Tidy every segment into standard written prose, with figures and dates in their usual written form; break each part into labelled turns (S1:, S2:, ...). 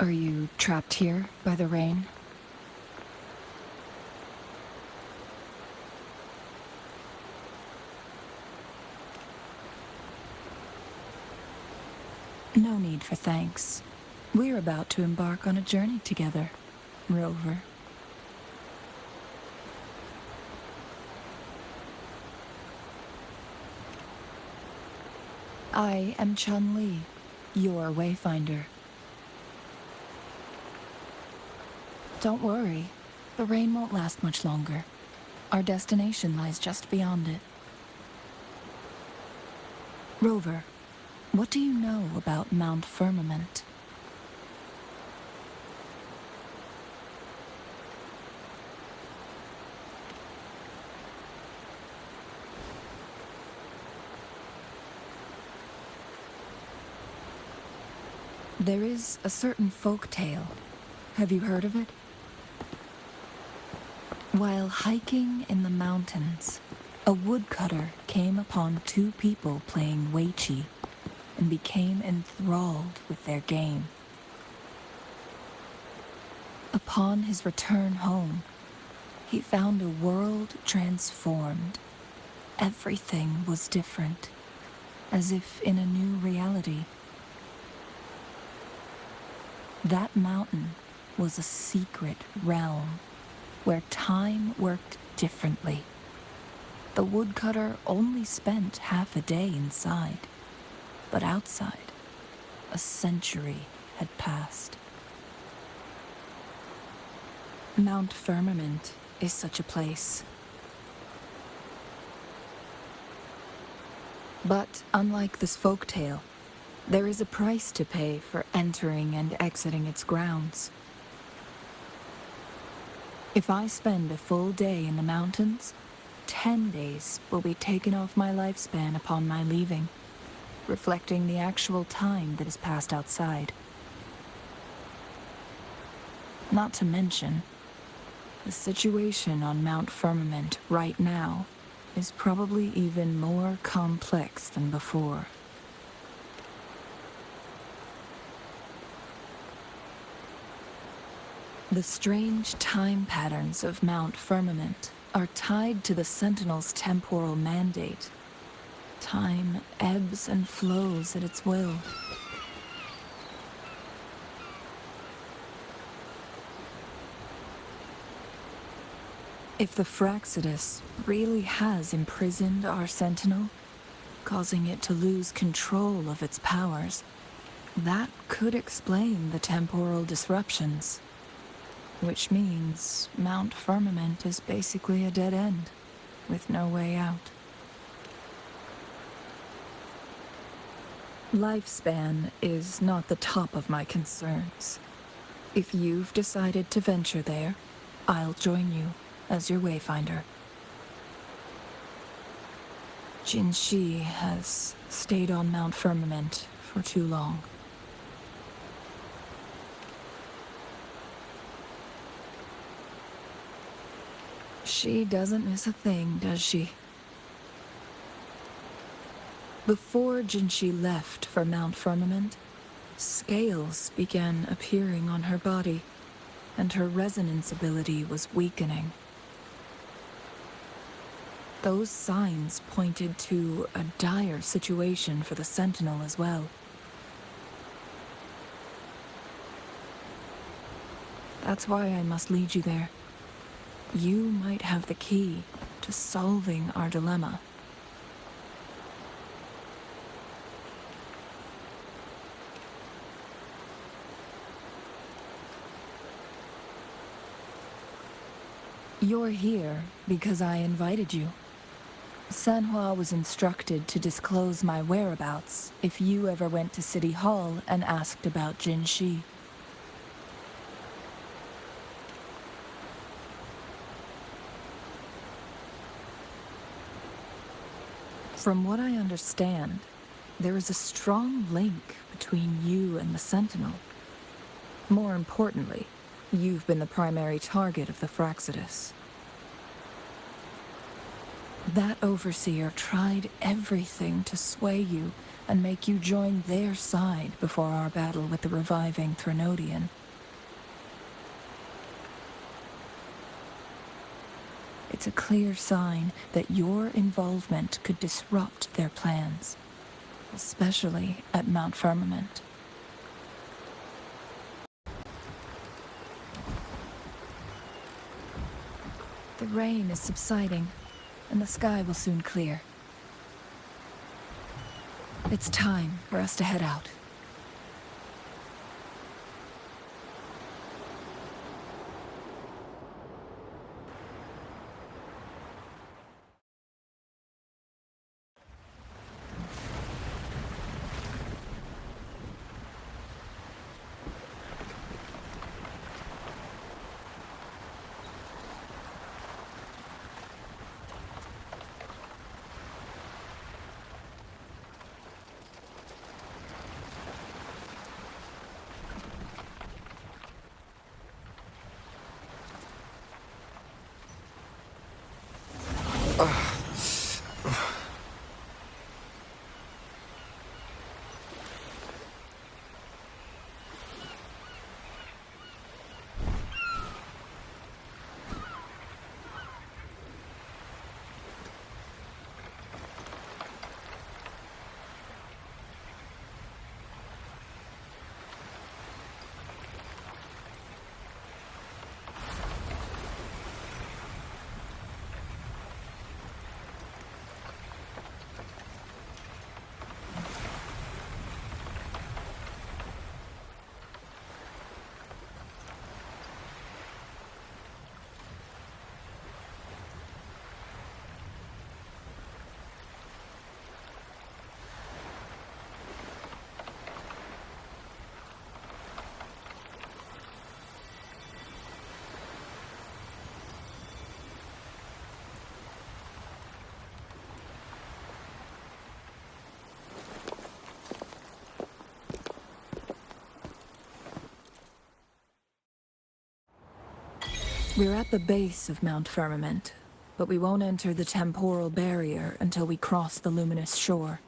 S1: Are you trapped here by the rain? No need for thanks. We're about to embark on a journey together, Rover. I am Chun-Li, your wayfinder. Don't worry, the rain won't last much longer. Our destination lies just beyond it. Rover, what do you know about Mount Firmament? There is a certain folk tale. Have you heard of it? While hiking in the mountains, a woodcutter came upon two people playing Weiqi and became enthralled with their game. Upon his return home, he found a world transformed. Everything was different, as if in a new reality. That mountain was a secret realm where time worked differently. The woodcutter only spent half a day inside, but outside, a century had passed. Mount Firmament is such a place. But unlike this folktale, there is a price to pay for entering and exiting its grounds. If I spend a full day in the mountains, 10 days will be taken off my lifespan upon my leaving, reflecting the actual time that is passed outside. Not to mention, the situation on Mount Firmament right now is probably even more complex than before. The strange time patterns of Mount Firmament are tied to the Sentinel's temporal mandate. Time ebbs and flows at its will. If the Fraxidus really has imprisoned our Sentinel, causing it to lose control of its powers, that could explain the temporal disruptions. Which means Mount Firmament is basically a dead end, with no way out. Lifespan is not the top of my concerns. If you've decided to venture there, I'll join you as your wayfinder. Jin Shi has stayed on Mount Firmament for too long. She doesn't miss a thing, does she? Before Jinshi left for Mount Firmament, scales began appearing on her body, and her resonance ability was weakening. Those signs pointed to a dire situation for the Sentinel as well. That's why I must lead you there. You might have the key to solving our dilemma. You're here because I invited you. Sanhua was instructed to disclose my whereabouts if you ever went to City Hall and asked about Jin Shi. From what I understand, there is a strong link between you and the Sentinel. More importantly, you've been the primary target of the Fraxidus. That overseer tried everything to sway you and make you join their side before our battle with the reviving Threnodian. It's a clear sign that your involvement could disrupt their plans, especially at Mount Firmament. The rain is subsiding, and the sky will soon clear. It's time for us to head out. We're at the base of Mount Firmament, but we won't enter the temporal barrier until we cross the luminous shore.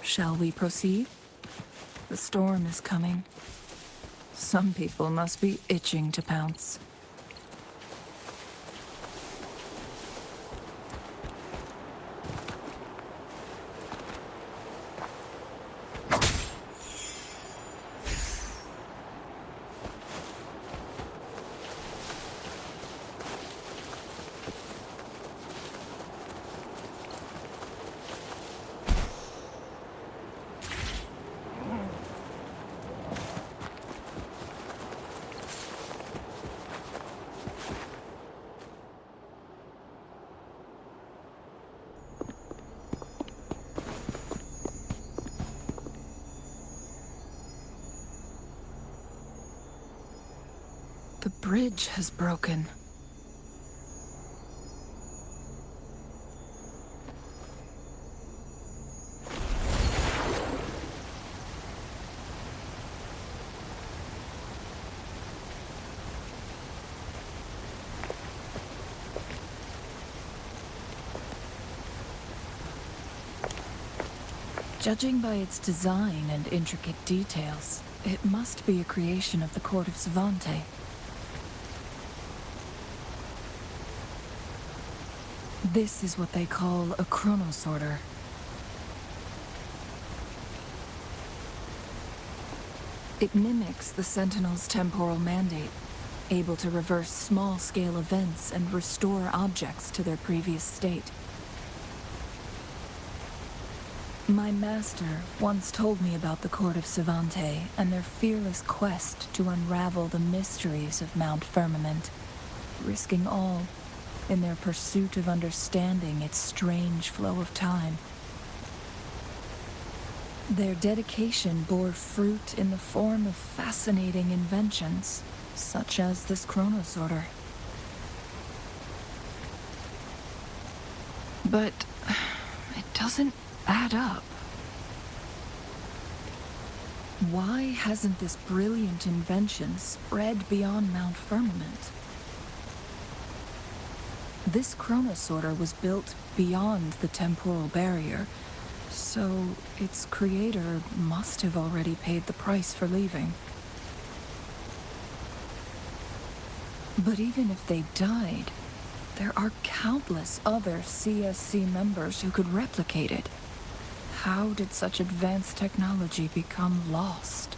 S1: Shall we proceed? The storm is coming. Some people must be itching to pounce. The bridge has broken. Judging by its design and intricate details, it must be a creation of the court of Savante. This is what they call a chronosorter. It mimics the Sentinel's temporal mandate, able to reverse small-scale events and restore objects to their previous state. My master once told me about the court of Savante and their fearless quest to unravel the mysteries of Mount Firmament, risking all in their pursuit of understanding its strange flow of time. Their dedication bore fruit in the form of fascinating inventions, such as this chronosorter. But it doesn't add up. Why hasn't this brilliant invention spread beyond Mount Firmament? This chronosorter was built beyond the temporal barrier, so its creator must have already paid the price for leaving. But even if they died, there are countless other CSC members who could replicate it. How did such advanced technology become lost?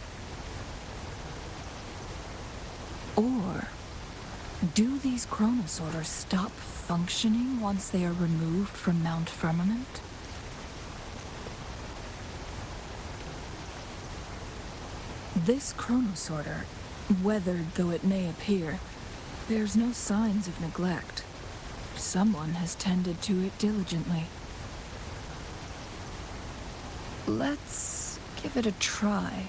S1: Or do these chronosorters stop functioning once they are removed from Mount Firmament? This chronosorter, weathered though it may appear, bears no signs of neglect. Someone has tended to it diligently. Let's give it a try.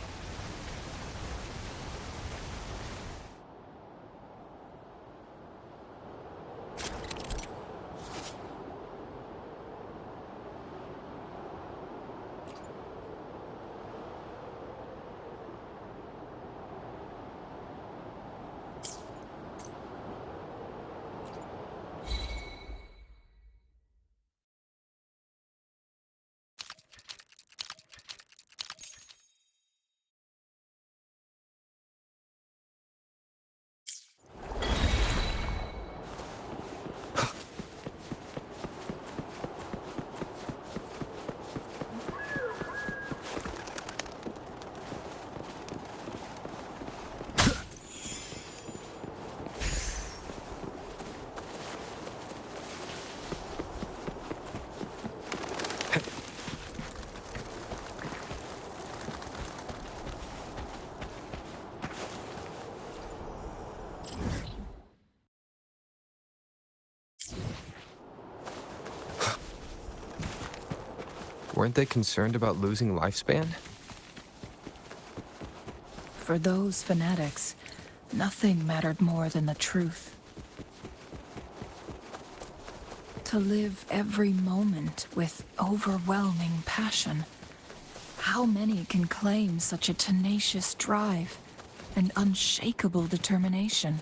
S2: Weren't they concerned about losing lifespan?
S1: For those fanatics, nothing mattered more than the truth. To live every moment with overwhelming passion. How many can claim such a tenacious drive and unshakable determination?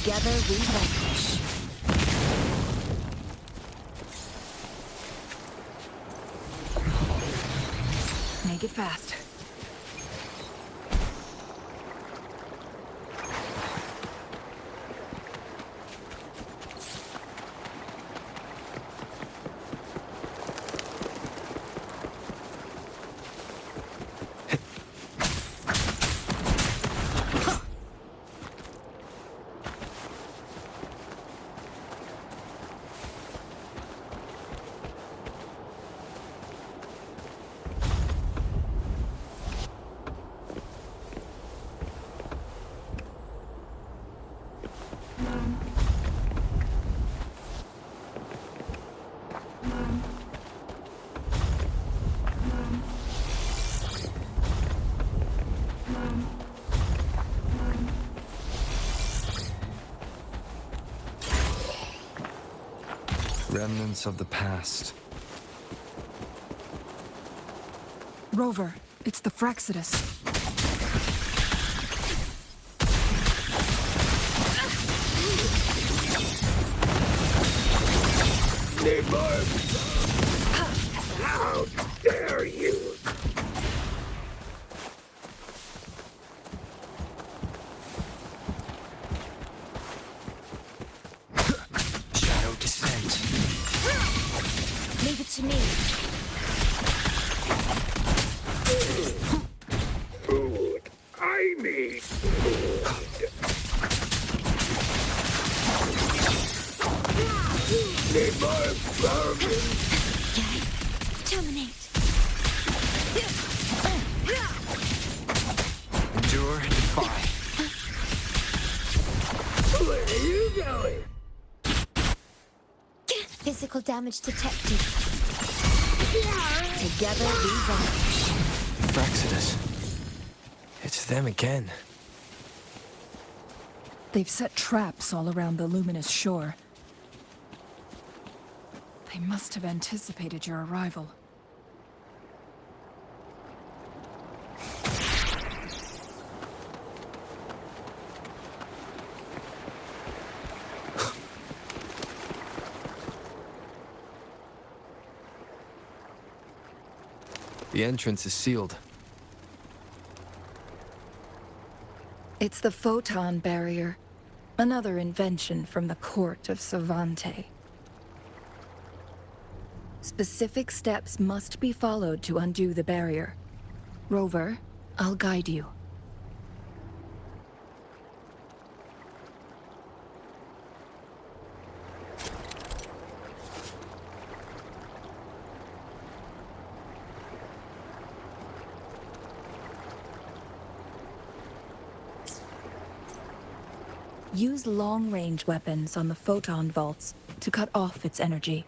S3: Together we vanquish.
S1: Make it fast.
S2: Remnants of the past.
S1: Rover, it's the Fraxidus.
S4: How dare you!
S2: Shadow descent.
S3: Leave it to me.
S4: Food. I need food. Need more vermin.
S3: Terminate.
S2: Endure and defy.
S4: Where are you going?
S3: Physical damage detected. Together we vanquish.
S2: Fraxidus. It's them again.
S1: The They've set traps all around the luminous shore. They must have anticipated your arrival.
S2: The entrance is sealed.
S1: It's the photon barrier, another invention from the court of Savante. Specific steps must be followed to undo the barrier. Rover, I'll guide you. Use long-range weapons on the photon vaults to cut off its energy.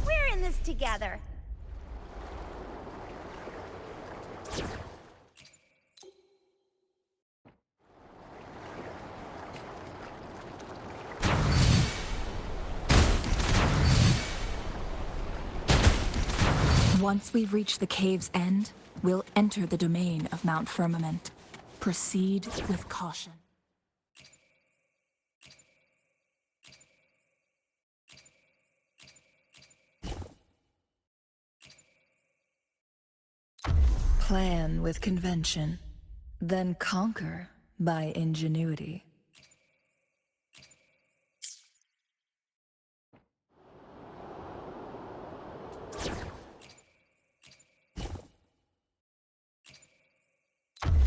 S3: We're in this together.
S1: Once we've reached the cave's end, we'll enter the domain of Mount Firmament. Proceed with caution. Plan with convention, then conquer by ingenuity.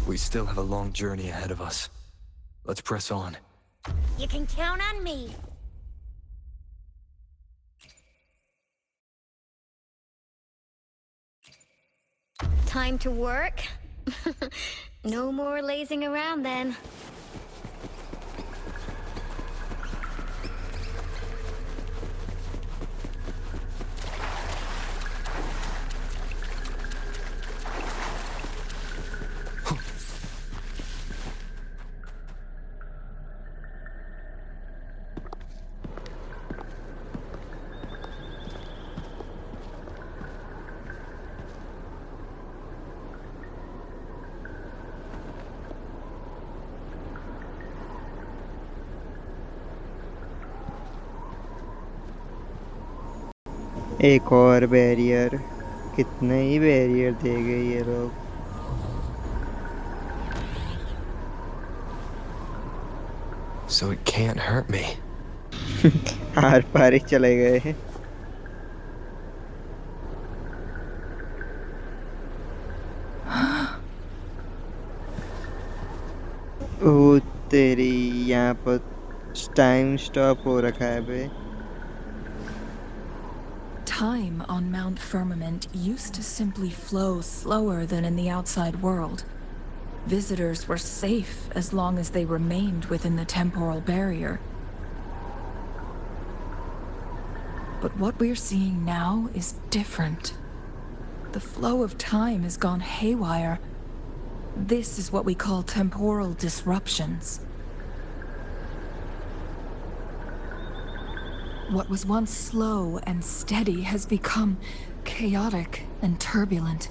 S2: We still have a long journey ahead of us. Let's press on.
S3: You can count on me. Time to work? No more lazing around then.
S5: एक और barrier कितने ही barrier दे गए ये लोग
S2: So it can't hurt me.
S5: आर पार ही चले गए हैं ओ तेरी यहाँ पर टाइम स्टॉप हो रखा है बे
S1: Time on Mount Firmament used to simply flow slower than in the outside world. Visitors were safe as long as they remained within the temporal barrier. But what we're seeing now is different. The flow of time has gone haywire. This is what we call temporal disruptions. What was once slow and steady has become chaotic and turbulent.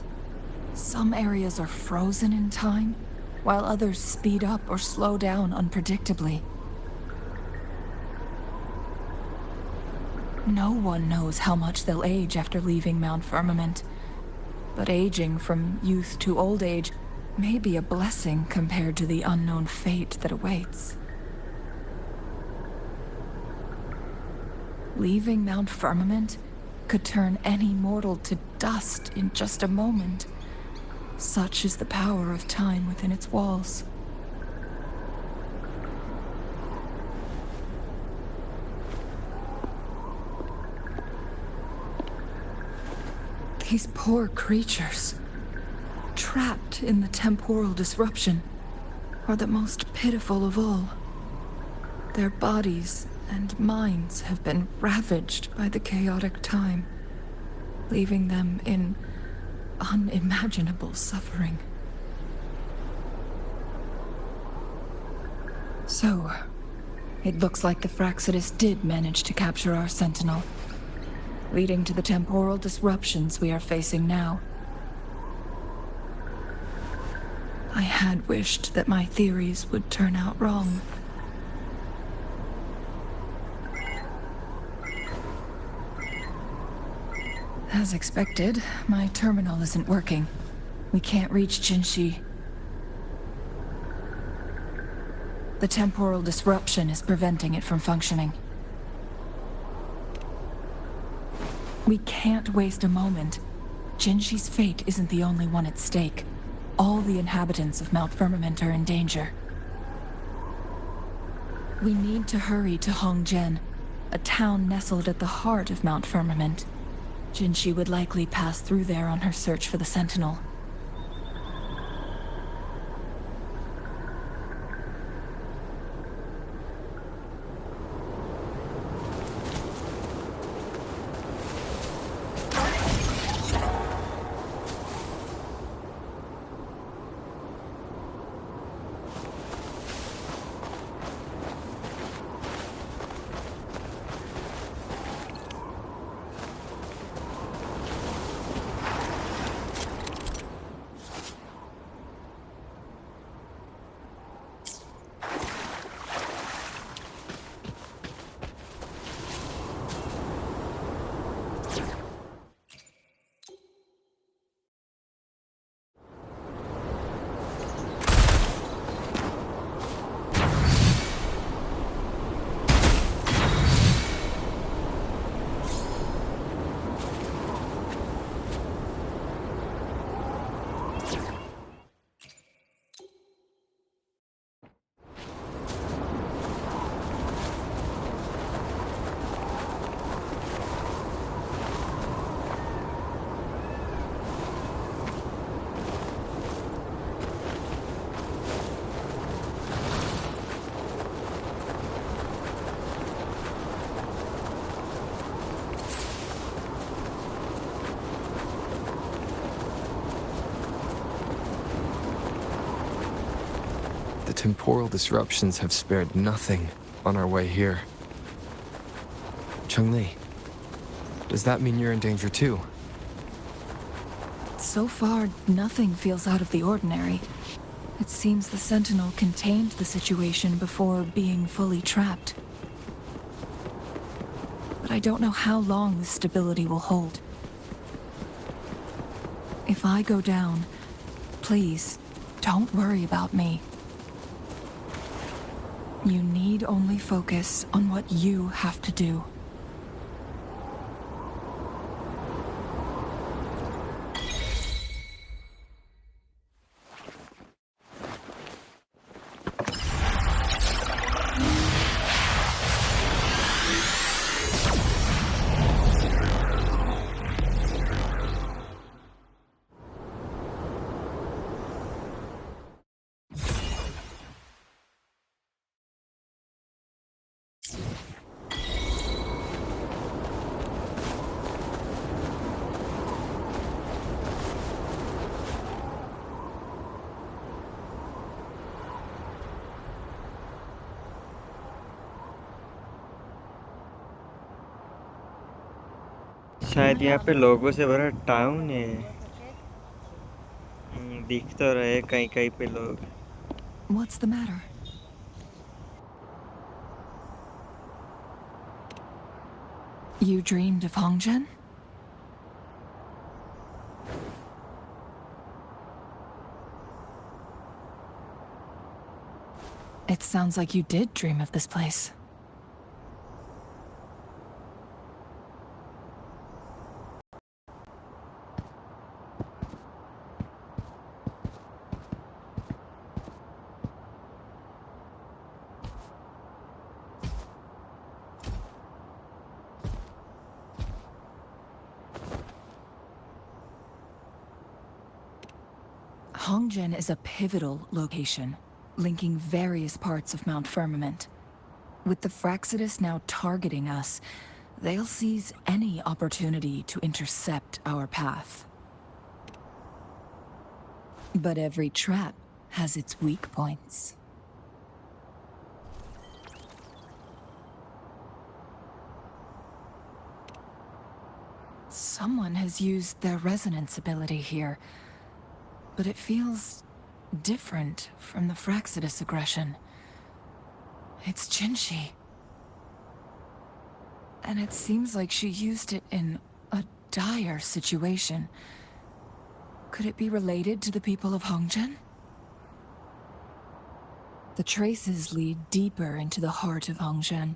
S1: Some areas are frozen in time, while others speed up or slow down unpredictably. No one knows how much they'll age after leaving Mount Firmament. But aging from youth to old age may be a blessing compared to the unknown fate that awaits. Leaving Mount Firmament could turn any mortal to dust in just a moment. Such is the power of time within its walls. These poor creatures, trapped in the temporal disruption, are the most pitiful of all. Their bodies and minds have been ravaged by the chaotic time, leaving them in unimaginable suffering. So, it looks like the Fraxidus did manage to capture our sentinel, leading to the temporal disruptions we are facing now. I had wished that my theories would turn out wrong. As expected, my terminal isn't working. We can't reach Jinshi. The temporal disruption is preventing it from functioning. We can't waste a moment. Jinshi's fate isn't the only one at stake. All the inhabitants of Mount Firmament are in danger. We need to hurry to Hongjian, a town nestled at the heart of Mount Firmament. Jinshi would likely pass through there on her search for the Sentinel.
S2: The temporal disruptions have spared nothing on our way here. Cheng-Li, does that mean you're in danger too?
S1: So far, nothing feels out of the ordinary. It seems the Sentinel contained the situation before being fully trapped. But I don't know how long this stability will hold. If I go down, please, don't worry about me. You need only focus on what you have to do.
S5: शायद यहाँ पे लोगों से भरा town है। दिख तो रहे कहीं कहीं पे लोग।
S1: What's the matter? You dreamed of Hongjian? It sounds like you did dream of this place. Hongzhen is a pivotal location, linking various parts of Mount Firmament. With the Fraxidus now targeting us, they'll seize any opportunity to intercept our path. But every trap has its weak points. Someone has used their resonance ability here, but it feels different from the Fraxidus aggression. It's Jinshi. And it seems like she used it in a dire situation. Could it be related to the people of Hongzhen? The traces lead deeper into the heart of Hongzhen.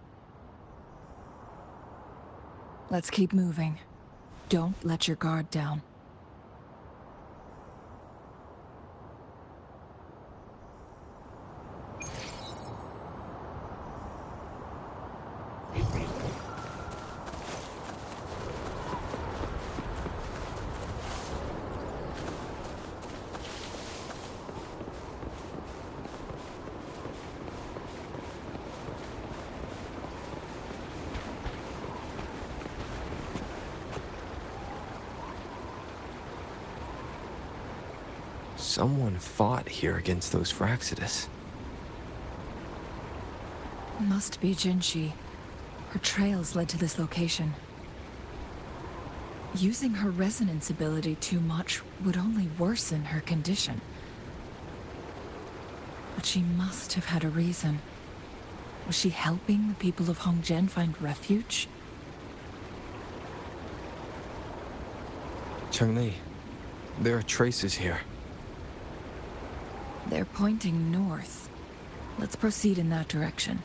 S1: Let's keep moving. Don't let your guard down.
S2: Someone fought here against those Fraxidus.
S1: Must be Jinshi. Her trails led to this location. Using her resonance ability too much would only worsen her condition. But she must have had a reason. Was she helping the people of Hongzhen find refuge?
S2: Chengli, there are traces here.
S1: They're pointing north. Let's proceed in that direction.